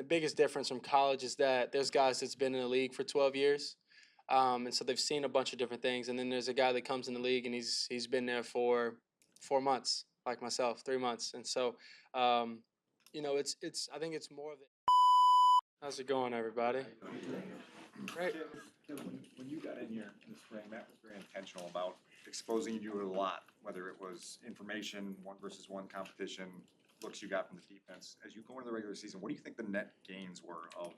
biggest difference from college is that there's guys that's been in the league for 12 years, and so they've seen a bunch of different things. And then there's a guy that comes in the league and he's been there for 4 months, like myself, 3 months. And so, um, it's I think it's more of the. How's it going, everybody? Great. Tim, when you got in here in the spring, Matt was very intentional about exposing you to a lot, whether it was information, one versus one competition, looks you got from the defense. As you go into the regular season, what do you think the net gains were of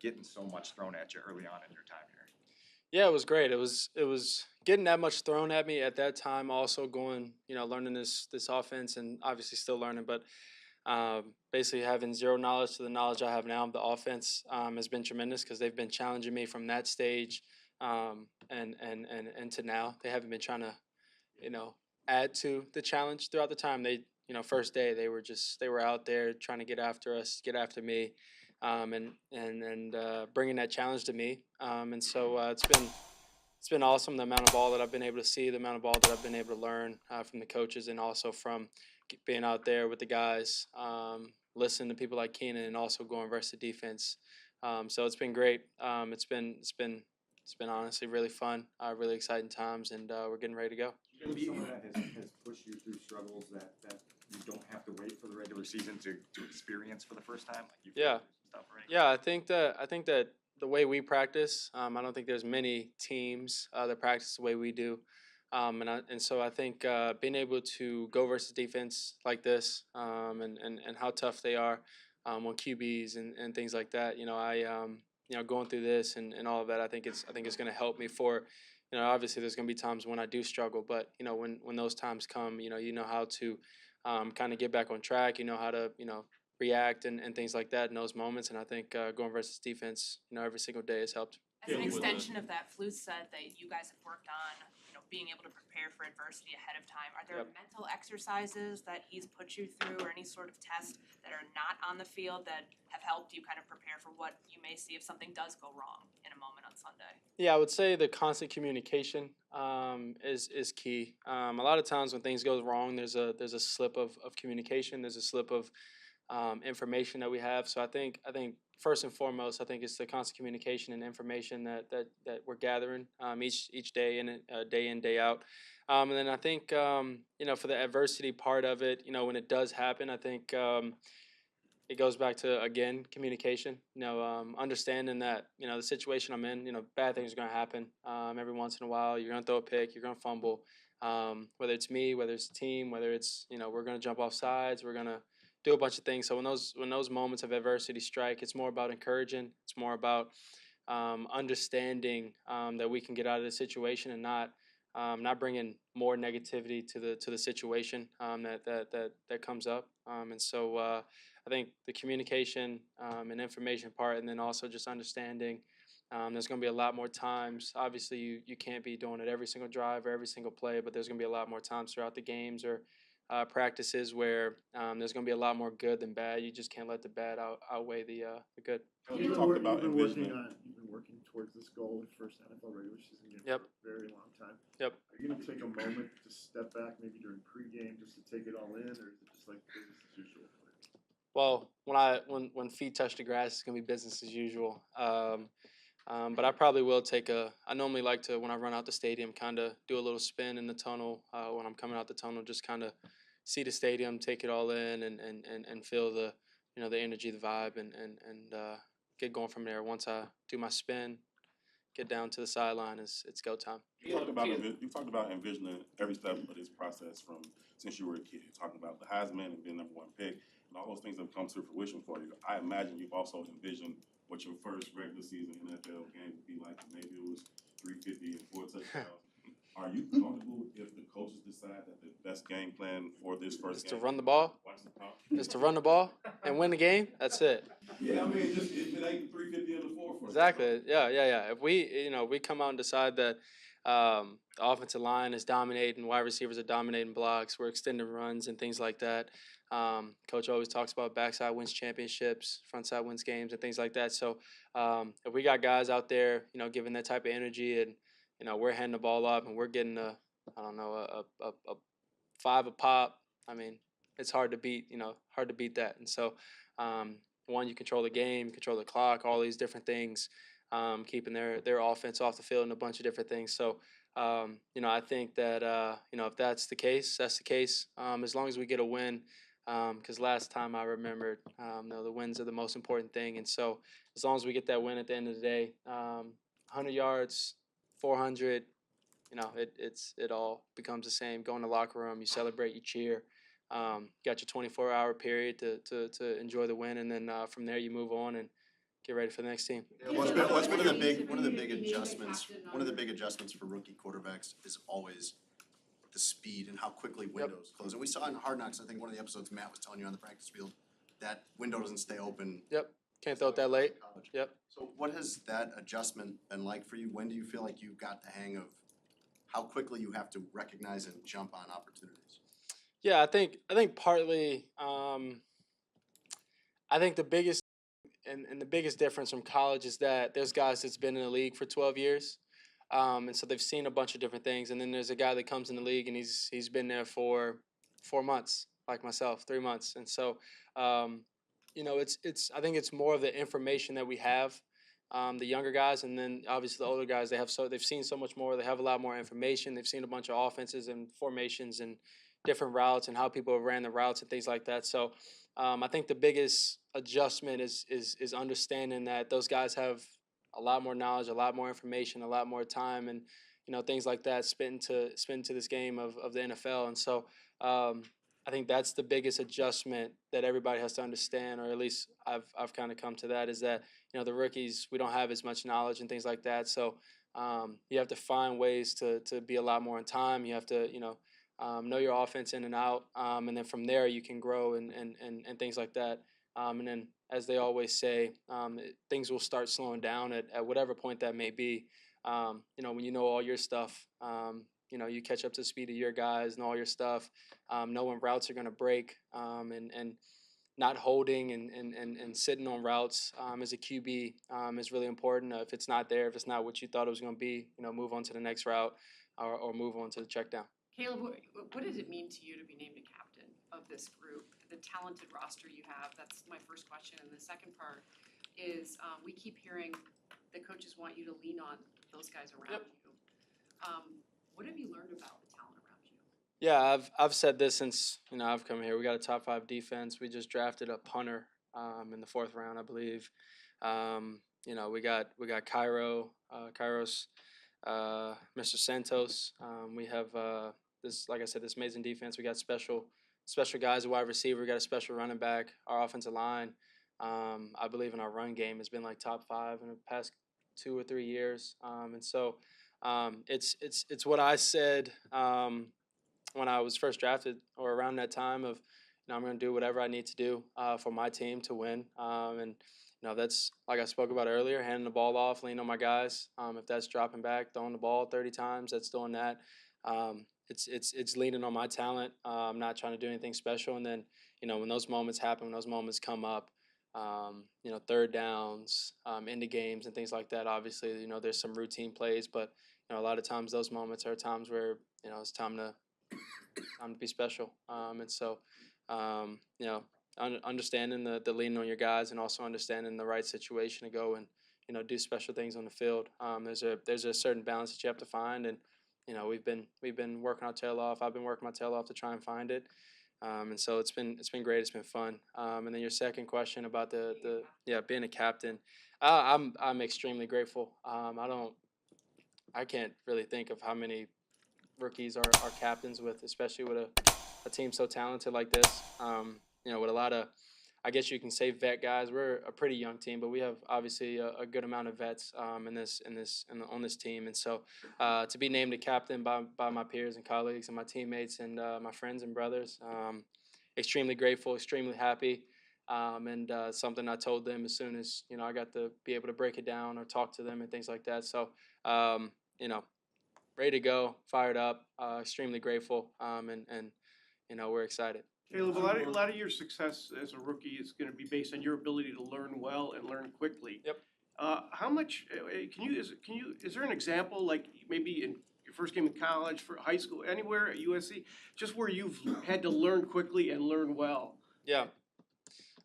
getting so much thrown at you early on in your time here? Yeah, it was great. It was getting that much thrown at me at that time. Also going, learning this offense, and obviously still learning, but basically having zero knowledge to the knowledge I have now of the offense has been tremendous because they've been challenging me from that stage and to now. They haven't been trying to, you know, add to the challenge throughout the time. First day they were out there trying to get after us, get after me, and bringing that challenge to me. And so it's been awesome the amount of ball that I've been able to see, the amount of ball that I've been able to learn from the coaches, and also from being out there with the guys, listening to people like Keenan, and also going versus the defense. So it's been great. It's been honestly really fun, really exciting times, and we're getting ready to go. Some of that has pushed you through struggles that you don't have to wait for the regular season to experience for the first time? Like you've Yeah. been through some stuff already? Yeah, I think that the way we practice, I don't think there's many teams that practice the way we do, and so I think being able to go versus defense like this, and how tough they are on QBs and things like that. Going through this and all of that, I think it's going to help me for. Obviously there's going to be times when I do struggle, but when those times come, you know how to kind of get back on track. You know how to react and things like that in those moments. And I think going versus defense, every single day has helped. As an extension of that, Flus said that you guys have worked on, being able to prepare for adversity ahead of time. Are there Yep. mental exercises that he's put you through or any sort of test that are not on the field that have helped you kind of prepare for what you may see if something does go wrong in a moment on Sunday? Yeah, I would say the constant communication is key. A lot of times when things go wrong, there's a slip of communication. There's a slip of information that we have. So I think first and foremost, I think it's the constant communication and information that we're gathering each day and day in day out. And then I think for the adversity part of it, when it does happen, I think it goes back to again communication. Understanding that the situation I'm in, bad things are going to happen every once in a while. You're going to throw a pick, you're going to fumble. Whether it's me, whether it's the team, whether it's we're going to jump off sides, we're going to do a bunch of things. So when those moments of adversity strike, it's more about encouraging. It's more about understanding that we can get out of the situation and not bringing more negativity to the situation that comes up. And so I think the communication and information part, and then also just understanding. There's going to be a lot more times. Obviously, you can't be doing it every single drive or every single play, but there's going to be a lot more times throughout the games or practices where there's going to be a lot more good than bad. You just can't let the bad outweigh the good. You talked about you've been working towards this goal, first NFL regular season game Yep. for a very long time. Yep. Are you gonna take a moment to step back, maybe during pregame, just to take it all in, or is it just like business as usual? Well, when feet touch the grass, it's gonna be business as usual. But I probably will I normally like to, when I run out the stadium, kind of do a little spin in the tunnel when I'm coming out the tunnel, just kind of see the stadium, take it all in, and feel the energy, the vibe, and get going from there. Once I do my spin, get down to the sideline, it's go time. You talked about envisioning every step of this process from since you were a kid. You're talking about the Heisman and being number one pick, and all those things have come to fruition for you. I imagine you've also envisioned what your first regular season NFL game would be like. Maybe it was 350 and 4 touchdowns. Are you comfortable if the coaches decide that the best game plan for this first Is game to run the ball. watch the pop? Is to run the ball and win the game. That's it. Yeah, I mean, just if it ain't 350 in the 4 for Exactly. Yeah. If we come out and decide that the offensive line is dominating, wide receivers are dominating blocks, we're extending runs and things like that. Coach always talks about backside wins championships, front side wins games, and things like that. So if we got guys out there, giving that type of energy, and we're handing the ball up and we're getting a 5 a pop. I mean, it's hard to beat. Hard to beat that. And so one, you control the game, you control the clock, all these different things, keeping their offense off the field and a bunch of different things. So, I think that, if that's the case, that's the case. As long as we get a win, because last time I remembered, the wins are the most important thing. And so as long as we get that win at the end of the day, 100 yards, 400, it all becomes the same. Go in the locker room, you celebrate, you cheer. Got your 24-hour period to enjoy the win, and then from there you move on and get ready for the next team. What's one of the big adjustments? One of the big adjustments for rookie quarterbacks is always the speed and how quickly windows close. And we saw in Hard Knocks, I think one of the episodes Matt was telling you on the practice field, that window doesn't stay open. Yep, can't throw it that late. Yep. So what has that adjustment been like for you? When do you feel like you got the hang of how quickly you have to recognize and jump on opportunities? Yeah, I think partly, I think the biggest and the biggest difference from college is that there's guys that's been in the league for 12 years. And so they've seen a bunch of different things. And then there's a guy that comes in the league and he's been there for 4 months, like myself, 3 months. And so, it's I think it's more of the information that we have, the younger guys, and then obviously the older guys. They've seen so much more. They have a lot more information. They've seen a bunch of offenses and formations and different routes and how people have ran the routes and things like that. So, I think the biggest adjustment is understanding that those guys have a lot more knowledge, a lot more information, a lot more time, and things like that spent into this game of the NFL. And so I think that's the biggest adjustment that everybody has to understand, or at least I've kind of come to that, is that the rookies, we don't have as much knowledge and things like that. So you have to find ways to be a lot more on time. You have to know your offense in and out, and then from there you can grow and things like that. And then, as they always say, things will start slowing down at whatever point that may be. When you know all your stuff, you catch up to the speed of your guys and all your stuff, know when routes are going to break, and not holding and sitting on routes as a QB is really important. If it's not there, if it's not what you thought it was going to be, move on to the next route or move on to the check down. Caleb, what does it mean to you to be named a captain of this group, the talented roster you have? That's my first question. And the second part is we keep hearing the coaches want you to lean on those guys around you. What have you learned about the talent around you? Yeah, I've said this since I've come here. We got a top 5 defense. We just drafted a punter in the 4th round, I believe. We got Kairos, Mr. Santos. We have this, like I said, this amazing defense. We got special guys, a wide receiver. We got a special running back. Our offensive line, I believe in our run game has been like top 5 in the past 2 or 3 years. And so it's what I said when I was first drafted, or around that time, of I'm going to do whatever I need to do for my team to win. And that's, like I spoke about earlier, handing the ball off, leaning on my guys. If that's dropping back, throwing the ball 30 times, that's doing that. It's leaning on my talent. I'm not trying to do anything special. And then, when those moments happen, when those moments come up, third downs, into games and things like that, obviously, there's some routine plays, but, a lot of times those moments are times where, it's time to be special. And so, understanding the leaning on your guys, and also understanding the right situation to go and, do special things on the field. There's a certain balance that you have to find, and we've been working our tail off. I've been working my tail off to try and find it, and so it's been great. It's been fun. And then your second question about being a captain, I'm extremely grateful. I can't really think of how many rookies are captains with, especially with a team so talented like this. With a lot of, I guess you can say, vet guys. We're a pretty young team, but we have obviously a good amount of vets on this team. And so to be named a captain by my peers and colleagues and my teammates and my friends and brothers, extremely grateful, extremely happy, and something I told them as soon as I got to be able to break it down or talk to them and things like that. So ready to go, fired up, extremely grateful, and we're excited. Caleb, a lot of your success as a rookie is going to be based on your ability to learn well and learn quickly. Yep. How much is there an example, like maybe in your first game in college, for high school, anywhere at USC, just where you've had to learn quickly and learn well? Yeah.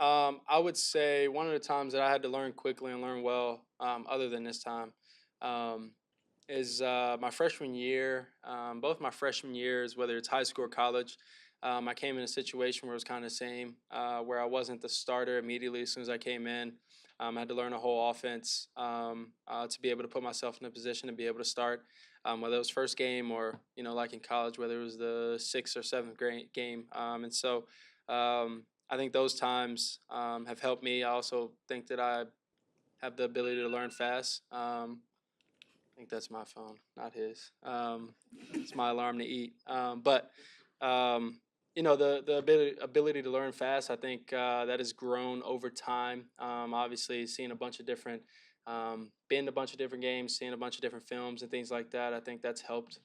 I would say one of the times that I had to learn quickly and learn well, other than this time, is my freshman year. Both my freshman years, whether it's high school or college, I came in a situation where it was kind of the same, where I wasn't the starter immediately as soon as I came in. I had to learn a whole offense to be able to put myself in a position to be able to start, whether it was first game or, like in college, whether it was the sixth or seventh grade game. And so I think those times have helped me. I also think that I have the ability to learn fast. I think that's my phone, not his. It's my alarm to eat. But the ability to learn fast, I think that has grown over time. Obviously, seeing a bunch of different, been to a bunch of different games, seeing a bunch of different films and things like that. I think that's helped.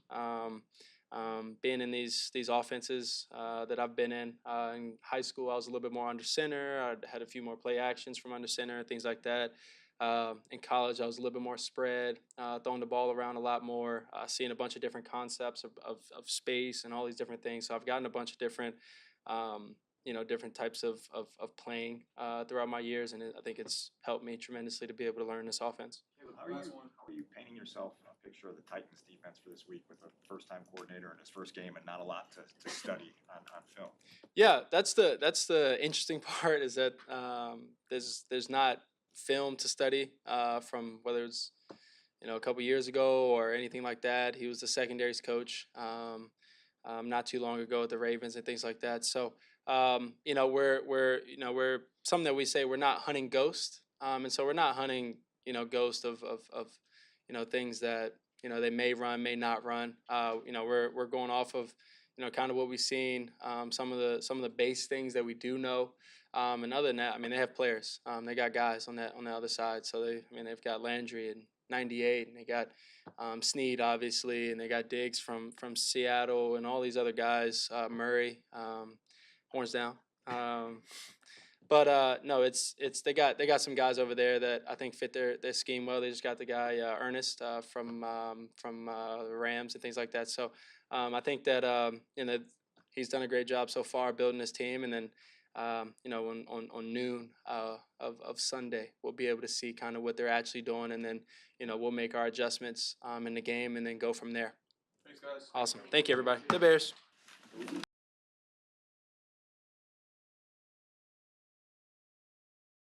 Being in these offenses that I've been in high school, I was a little bit more under center. I had a few more play actions from under center and things like that. In college, I was a little bit more spread, throwing the ball around a lot more, seeing a bunch of different concepts of space and all these different things. So I've gotten a bunch of different, different types of playing throughout my years, and I think it's helped me tremendously to be able to learn this offense. How are you painting yourself a picture of the Titans defense for this week with a first-time coordinator in his first game and not a lot to study on film? Yeah, that's the interesting part is that there's not film to study from whether it's a couple years ago or anything like that. He was the secondaries coach not too long ago at the Ravens and things like that. So we're something that we say we're not hunting ghosts, and so we're not hunting ghost of things that they may run, may not run. We're going off of kind of what we've seen, some of the base things that we do know. And other than that, I mean, they have players. They got guys on the other side. So they've got Landry in '98, and they got Snead obviously, and they got Diggs from Seattle, and all these other guys, Murray, horns down. But no, it's they got some guys over there that I think fit their scheme well. They just got the guy Ernest from the Rams and things like that. So I think that he's done a great job so far building his team, and then on noon of Sunday, we'll be able to see kind of what they're actually doing, and then we'll make our adjustments in the game, and then go from there. Thanks, guys. Awesome. Thank you, everybody. The Bears.